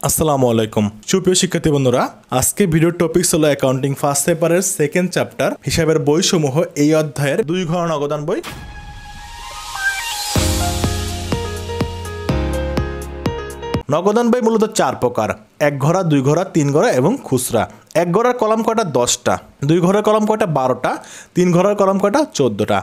আসসালামু আলাইকুম সুপ্রিয় শিক্ষার্থী বন্ধুরা, আজকে ভিডিওর টপিকস হলো অ্যাকাউন্টিং ফার্স্ট পেপারের সেকেন্ড চ্যাপ্টার হিসাবের বইসমূহ এই অধ্যায়ের 2 ঘর নগদান বই। নগদান বই মূলত 4 প্রকার: 1 ঘরা, 2 ঘরা, 3 ঘরা এবং খুচরা। 1 ঘরের কলাম কয়টা? 10টা। 2 ঘরের কলাম কয়টা? 12টা। 3 ঘরের কলাম কয়টা? 14টা।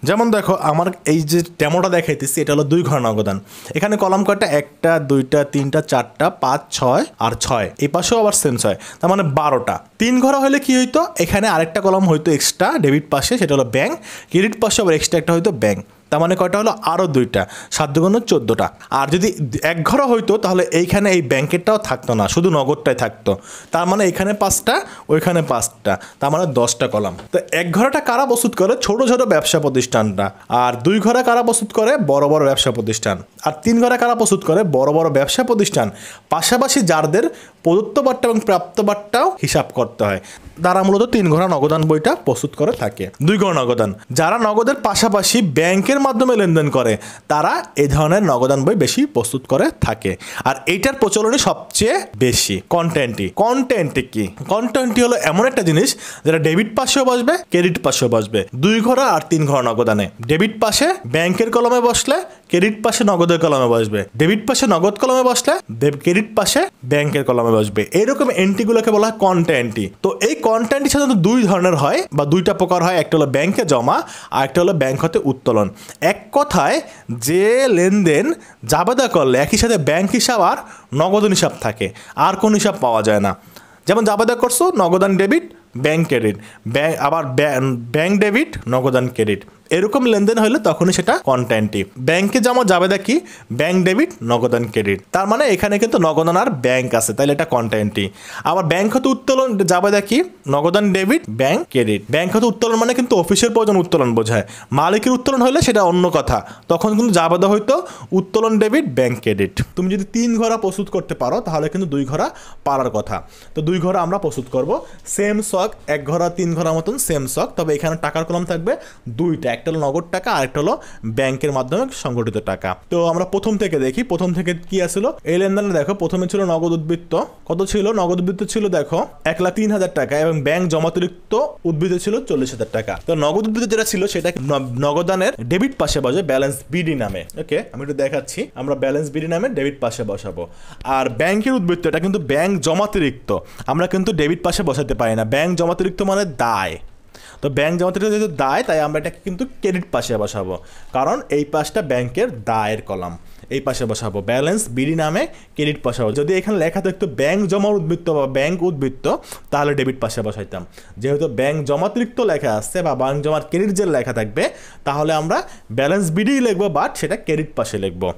যেমন দেখো, আমার এই যে ডেমোটা দেখাইতেছি এটা হলো 2 ঘর নগদান। এখানে কলাম কয়টা? 1টা, 2টা, 3টা, 4টা, 5, 6 আর 6। এই পাশেও আবার সেম 6, তার মানে 12টা। 3 ঘরা হলে কি হইতো? এখানে আরেকটা কলাম হইতো এক্সট্রা ডেবিট পাশে, সেটা হলো ব্যাংক। ক্রেডিট পাশে আবার এক্সট্রা একটা হইতো ব্যাংক। তার মানে কয়টা হলো? আরও 2টা। 7 দুগুণ 14টা। আর যদি 1 ঘরা হইতো তাহলে এইখানে এই ব্যাংকেরটাও থাকতো না, শুধু নগদটাই থাকতো। তার মানে এখানে 5টা, ওইখানে 5টা, তার মানে 10টা কলাম। তো 1 ঘরাটা কারা প্রস্তুত করে? ছোট ছোট ব্যবসা প্রতিষ্ঠানটা। আর 2 ঘরা কারা প্রস্তুত করে? বড় বড় ব্যবসা প্রতিষ্ঠান। আর 3 ঘরা কারা প্রস্তুত করে? বড় বড় ব্যবসা প্রতিষ্ঠান, পাশাপাশি যাদের প্রদত্ত বাট্টা এবং প্রাপ্ত বাট্টাও হিসাব করতে হয়, তারা মূলত 3 ঘরা নগদান বইটা প্রস্তুত করে থাকে। 2 ঘর নগদান, যারা নগদের পাশাপাশি ব্যাংকের মাধ্যমে লেনদেন করে তারা এই ধরনের নগদান বই বেশি প্রস্তুত করে থাকে। আর এইটার প্রচলনই সবচেয়ে বেশি। কন্টেন্টটি কি? কন্টেন্টটি হলো এমন একটা জিনিস যেটা ডেবিট পাশেও বসবে, ক্রেডিট পাশেও বসবে। 2 ঘরা আর 3 ঘর নগদানে ডেবিট পাশে ব্যাংকের কলমে বসলে ক্রেডিট পাশে নগদের কলমে বসবে, ডেবিট পাশে নগদ কলমে বসলে ক্রেডিট পাশে ব্যাংকের কলমে বসবে। এইরকম এন্ট্রিগুলোকে বলা হয় কন্টেন্টটি। তো এই কন্টেন্টটি সাধারণত 2 ধরনের হয় বা 2টা প্রকার হয়। একটা হলো ব্যাংকে জমা, আর একটা হলো ব্যাংক হতে উত্তোলন। এক কথায়, যে লেনদেন জাবেদা করলে একই সাথে ব্যাংক হিসাব আর নগদান হিসাব থাকে, আর কোন হিসাব পাওয়া যায় না। যেমন জাবেদা করছো, নগদান ডেবিট, ব্যাংক ক্রেডিট, আবার ব্যাংক ডেবিট, নগদান ক্রেডিট, এরকম লেনদেন হলে তখনই সেটা কন্টেন্টটি। ব্যাংকে জমা জাবেদা কি? ব্যাংক ডেবিট, নগদান ক্রেডিট। তার মানে এখানে কিন্তু নগদান আর ব্যাংক আছে, তাহলে এটা কন্টেন্টটি। আবার ব্যাংক হতে উত্তোলন জাবেদা কি? নগদান ডেবিট, ব্যাংক ক্রেডিট। ব্যাংক হতে উত্তোলন মানে কিন্তু অফিসের প্রয়োজন উত্তোলন বোঝায়। মালিকের উত্তোলন হলে সেটা অন্য কথা, তখন কিন্তু জাবেদা হইতো উত্তোলন ডেবিট, ব্যাংক ক্রেডিট। তুমি যদি 3 ঘরা প্রস্তুত করতে পারো তাহলে কিন্তু 2 ঘরা পারার কথা। তো 2 ঘরা আমরা প্রস্তুত করব। সেম শখ, 1 ঘরা 3 ঘরা মতন সেম শখ, তবে এখানে টাকার কলম থাকবে 2টা। একটা হলো নগদ টাকা, আরেকটা হলো ব্যাংকের মাধ্যমে সংগঠিত টাকা। তো আমরা প্রথম থেকে দেখি, প্রথম থেকে কি আসছিল এই লেনদেনে। দেখো, প্রথমে ছিল নগদ উদ্বৃত্ত। কত ছিল? নগদ উদ্বৃত্ত ছিল দেখো 1,03,000 টাকা, এবং ব্যাংক জমাতিরিক্ত উদ্বৃত্ত ছিল 40,000 টাকা। তো নগদ উদ্বৃত্ত যেটা ছিল সেটা নগদানের ডেবিট পাশে বসে ব্যালেন্স বিডি নামে। ওকে, আমি একটু দেখাচ্ছি। আমরা ব্যালেন্স বিডি নামে ডেবিট পাশে বসাবো। আর ব্যাংকের উদ্বৃত্ত, এটা কিন্তু ব্যাংক জমাতিরিক্ত, আমরা কিন্তু ডেবিট পাশে বসাতে পারি না। ব্যাংক জমাতিরিক্ত মানে দায়। তো ব্যাংক জমাতিরিক্ত যেহেতু দায়, তাই আমরা এটাকে কিন্তু ক্রেডিট পাশে বসাবো, কারণ এই পাশটা ব্যাংকের দায়ের কলাম। এই পাশে বসাবো ব্যালেন্স বিডি নামে ক্রেডিট পাশে। যদি এখানে লেখা থাকতো ব্যাংক জমার উদ্বৃত্ত বা ব্যাংক উদ্বৃত্ত, তাহলে ডেবিট পাশে বসাইতাম। যেহেতু ব্যাংক জমাতিরিক্ত লেখা আসছে বা ব্যাংক জমার ক্রেডিট যে লেখা থাকবে, তাহলে আমরা ব্যালেন্স বিডি লিখবো, বাট সেটা ক্রেডিট পাশে লিখবো।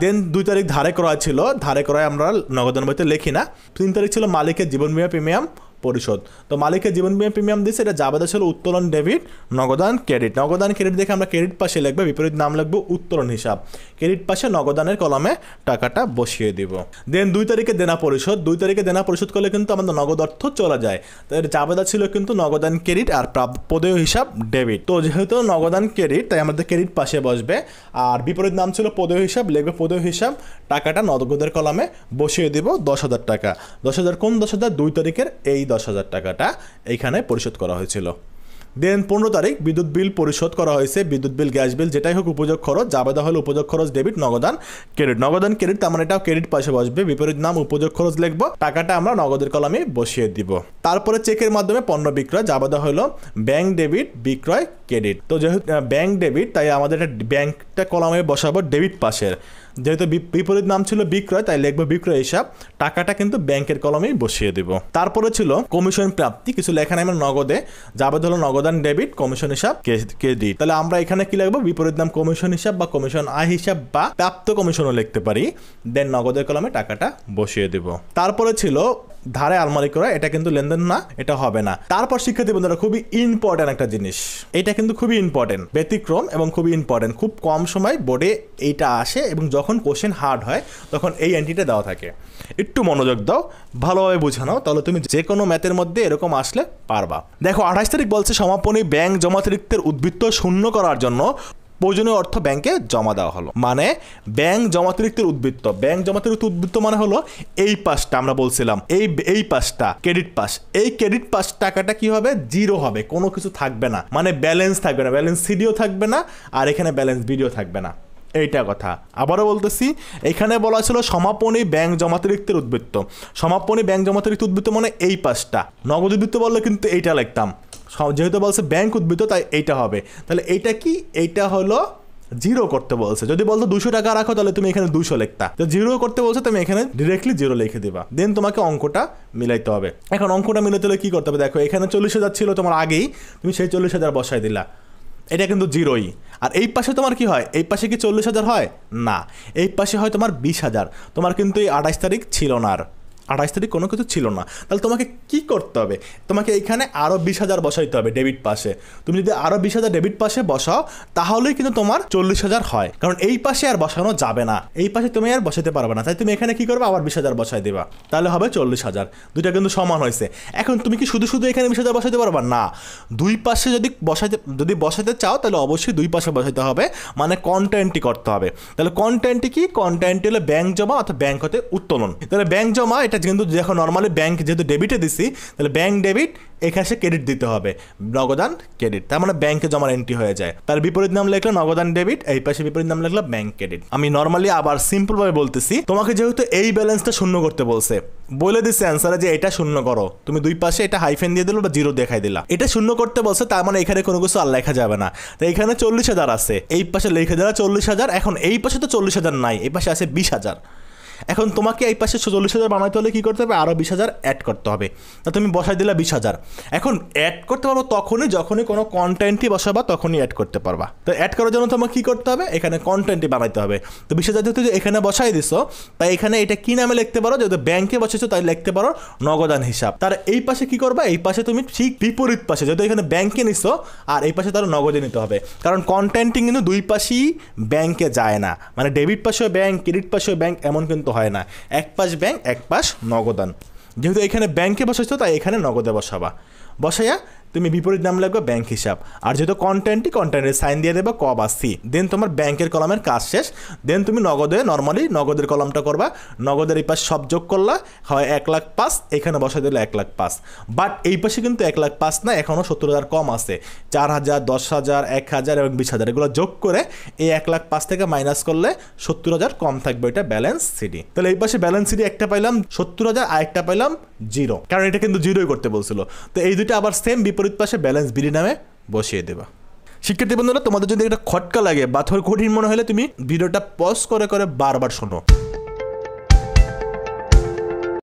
দেন 2 তারিখ ধারে ক্রয় ছিল। ধারে ক্রয় আমরা নগদান বইতে লিখি না। 3 তারিখ ছিল মালিকের জীবন বীমা প্রিমিয়াম পরিশোধ। তো মালিকের জীবন বীমা প্রিমিয়াম দিচ্ছে, এটা জাবেদা ছিল উত্তোলন ডেবিট, নগদান ক্রেডিট। নগদান ক্রেডিট দেখে আমরা ক্রেডিট পাশে লিখবো, বিপরীত নাম লিখবো উত্তোলন হিসাব। ক্রেডিট পাশে নগদানের কলমে টাকাটা বসিয়ে দিব। দেন 2 তারিখে দেনা পরিশোধ। 2 তারিখে দেনা পরিশোধ করলে কিন্তু আমাদের নগদ অর্থ চলে যায়। তো এর জাবেদা ছিল কিন্তু নগদান ক্রেডিট আর পদেয় হিসাব ডেবিট। তো যেহেতু নগদান ক্রেডিট, তাই আমাদের ক্রেডিট পাশে বসবে। আর বিপরীত নাম ছিল পদেয় হিসাব, লিখবে পদেয় হিসাব। টাকাটা নগদের কলমে বসিয়ে দিব 10,000 টাকা। 10,000 কোন 10,000? 2 তারিখের এই 10,000 টাকাটা এইখানে পরিশোধ করা হয়েছিল। দেন 15 তারিখ বিদ্যুৎ বিল পরিশোধ করা হয়েছে। বিদ্যুৎ বিল, গ্যাস বিল, যেটাই হোক উপযোগ খরচ, জাবেদা হলো উপযোগ খরচ ডেবিট, নগদান ক্রেডিট। নগদান ক্রেডিট, তার মানে এটাও ক্রেডিট পাশে বসবে, বিপরীত নাম উপযোগ খরচ লিখবো। টাকাটা আমরা নগদের কলমে বসিয়ে দিব। তারপরে চেকের মাধ্যমে পণ্য বিক্রয়, জাবেদা হলো ব্যাংক ডেবিট, বিক্রয় ক্রেডিট। তো যেহেতু ব্যাংক ডেবিট, তাই আমাদের এটা ব্যাংকটা কলমে বসাবো ডেবিট পাশের। যেহেতু বিপরীত নাম ছিল বিক্রয়, তাই লিখবো বিক্রয় হিসাব। টাকাটা কিন্তু ব্যাংকের কলমেই বসিয়ে দিব। তারপরে ছিল কমিশন প্রাপ্তি, কিছু লেখা নেই নগদে। জাবেদা হলো নগদান ডেবিট, কমিশন হিসাব ক্রেডিট। তাহলে আমরা এখানে কি লিখবো? বিপরীত নাম কমিশন হিসাব বা কমিশন আয় হিসাব বা প্রাপ্ত কমিশনও লিখতে পারি। দেন নগদের কলমে টাকাটা বসিয়ে দিব। তারপরে ছিল ধারে আলমারি করা, এটা কিন্তু লেনদেন না, এটা হবে না। তারপর শিক্ষার্থী বন্ধুরা, খুবই ইম্পর্টেন্ট একটা জিনিস, এটা কিন্তু খুবই ইম্পর্টেন্ট, ব্যতিক্রম এবং খুবই ইম্পর্টেন্ট। খুব কম সময় বোর্ডে এইটা আসে, এবং যখন কোশ্চেন হার্ড হয় তখন এই এন্ট্রিটা দেওয়া থাকে। একটু মনোযোগ দাও, ভালোভাবে বুঝানো, তাহলে তুমি যে কোনো ম্যাথের মধ্যে এরকম আসলে পারবা। দেখো, 28 তারিখ বলছে সমাপনী ব্যাংক জমাতিরিক্তের উদ্বৃত্ত শূন্য করার জন্য প্রয়োজনীয় অর্থ ব্যাংকে জমা দেওয়া হলো। মানে ব্যাংক জমাতিরিক্তের উদ্বৃত্ত, ব্যাংক জমাতিরিক্ত উদ্বৃত্ত মানে হলো এই পাশটা আমরা বলছিলাম, এই পাশটা ক্রেডিট পাশ, এই ক্রেডিট পাশ টাকাটা কি হবে, জিরো হবে, কোনো কিছু থাকবে না, মানে ব্যালেন্স থাকবে না, ব্যালেন্স সিডিও থাকবে না, আর এখানে ব্যালেন্স বিডিও থাকবে না, এইটা কথা। আবারও বলতেছি, এখানে বলা ছিল সমাপনী ব্যাংক জমাতিরিক্তের উদ্বৃত্ত। সমাপনী ব্যাংক জমাতিরিক্ত উদ্বৃত্ত মানে এই পাশটা। নগদ উদ্বৃত্ত বললে কিন্তু এইটা লিখতাম, যেহেতু বলছে ব্যাংক উদ্বৃত্ত তাই এইটা হবে। তাহলে এইটা কি, এইটা হলো জিরো করতে বলছে। যদি বলতো 200 টাকা রাখো তাহলে তুমি এখানে 200 লিখতা, তো জিরো করতে বলছে তুমি এখানে ডিরেক্টলি জিরো লিখে দিবা, দেন তোমাকে অঙ্কটা মিলাইতে হবে। এখন অঙ্কটা মিলাতে হলে কি করতে হবে, দেখো এখানে 40,000 ছিল তোমার আগেই, তুমি সেই 40,000 বসাই দিলা, এটা কিন্তু জিরোই। আর এই পাশে তোমার কি হয়, এই পাশে কি 40,000 হয় না, এই পাশে হয় তোমার 20,000। তোমার কিন্তু এই 28 তারিখ ছিল না, আর 28 তারিখ কোনো কিছু ছিল না। তাহলে তোমাকে কি করতে হবে, তোমাকে এইখানে আরও 20,000 বসাইতে হবে ডেবিট পাশে। তুমি যদি আরও 20,000 ডেবিট পাশে বসাও তাহলেই কিন্তু তোমার 40,000 হয়, কারণ এই পাশে আর বসানো যাবে না, এই পাশে তুমি আর বসাতে পারবে না। তাই তুমি এখানে কি করবে, আবার 20,000 বসাই দেবা, তাহলে হবে 40,000। দুইটা কিন্তু সমান হয়েছে। এখন তুমি কি শুধু শুধু এখানে 20,000 বসাইতে পারবা না, দুই পাশে যদি বসাইতে চাও তাহলে অবশ্যই দুই পাশে বসাইতে হবে, মানে কন্টেন্টই করতে হবে। তাহলে কন্টেন্টই কি, কন্টেন্টই হলো ব্যাংক জমা অর্থাৎ ব্যাংক হতে উত্তোলন। তাহলে ব্যাংক জমা এটা কিন্তু দেখো নর্মালি ব্যাংক যেহেতু ডেবিটে দিছি, তাহলে ব্যাংক ডেবিট, এখানে ক্রেডিট দিতে হবে, নগদান ক্রেডিট, তার মানে ব্যাংকে জমার এন্ট্রি হয়ে যায়। তার বিপরীত নাম লিখলো নগদান ডেবিট, এই পাশে বিপরীত নাম লিখলো ব্যাংক ক্রেডিট। আমি নর্মালি আবার সিম্পল ভাবে বলতেছি, তোমাকে যেহেতু এই ব্যালেন্সটা শূন্য করতে বলছে, বলে দিচ্ছে অ্যান্সারে যে এটা শূন্য করো, তুমি দুই পাশে এটা হাইফেন দিয়ে দিলো বা জিরো দেখাই দিলা, এটা শূন্য করতে বলছে, তার মানে এখানে কোনো কিছু আর লেখা যাবে না। তো এখানে 40,000 আছে, এই পাশে লিখে দেওয়া 40,000। এখন এই পাশে তো 40,000 নাই, এই পাশে আছে 20,000। এখন তোমাকে এই পাশে 40,000 বানাইতে হলে কী করতে হবে, আরও 20,000 অ্যাড করতে হবে। তা তুমি বসাই দিলা 20,000। এখন অ্যাড করতে পারবো যখনই কোনো কন্টেন্টই বসাবা তখনই অ্যাড করতে পারবা। তো অ্যাড করার জন্য তোমাকে কী করতে হবে, এখানে কন্টেন্টই বানাইতে হবে। তো 20,000 যেহেতু এখানে বসাই দিছো, তাই এখানে এটা কী নামে লিখতে পারো, যেহেতু ব্যাংকে বসেছো তাই লিখতে পারো নগদান হিসাব। তার এই পাশে কী করবা, এই পাশে তুমি ঠিক বিপরীত পাশে, যেহেতু এখানে ব্যাংকে নিছো আর এই পাশে তার নগদে নিতে হবে, কারণ কন্টেন্টিং কিন্তু দুই পাশেই ব্যাংকে যায় না, মানে ডেবিট পাশেও ব্যাংক ক্রেডিট পাশেও ব্যাংক এমন কিন্তু হয় না, এক পাশ ব্যাংক এক পাশ নগদান। যেহেতু এখানে ব্যাংকে বসাইছো তাই এখানে নগদে বসাবা, বসাইয়া তুমি বিপরীত নাম লাগবে ব্যাংক হিসাব। আর যেহেতু কন্টেন্টের সাইন দিয়ে দেবে ক বা সি, দেন তোমার ব্যাংকের কলামের কাজ শেষ। দেন তুমি নর্মালি নগদের কলামটা করবা, নগদের এই পাশে সব যোগ করলা হয় 1,05,000, এখানে বসাই দিলে 1,05,000। বাট এই পাশে কিন্তু 1,05,000 না, এখনও 70,000 কম আছে, 4,000, 10,000, 1,000 এবং 20,000 এগুলো যোগ করে এই 1,05,000 থেকে মাইনাস করলে 70,000 কম থাকবে, এটা ব্যালেন্স সিডি। তাহলে এই পাশে ব্যালেন্স সিডি একটা পাইলাম 70,000, আর একটা পাইলাম জিরো, কারণ এটা কিন্তু জিরোই করতে বলছিল। তো এই দুটো আবার সেম বিপরীত পাশে ব্যালেন্স বিডি নামে বসিয়ে দেবা। শিক্ষার্থী বন্ধুরা, তোমাদের যদি এটা খটকা লাগে বা কঠিন মনে হলে তুমি ভিডিওটা পজ করে বারবার শোনো।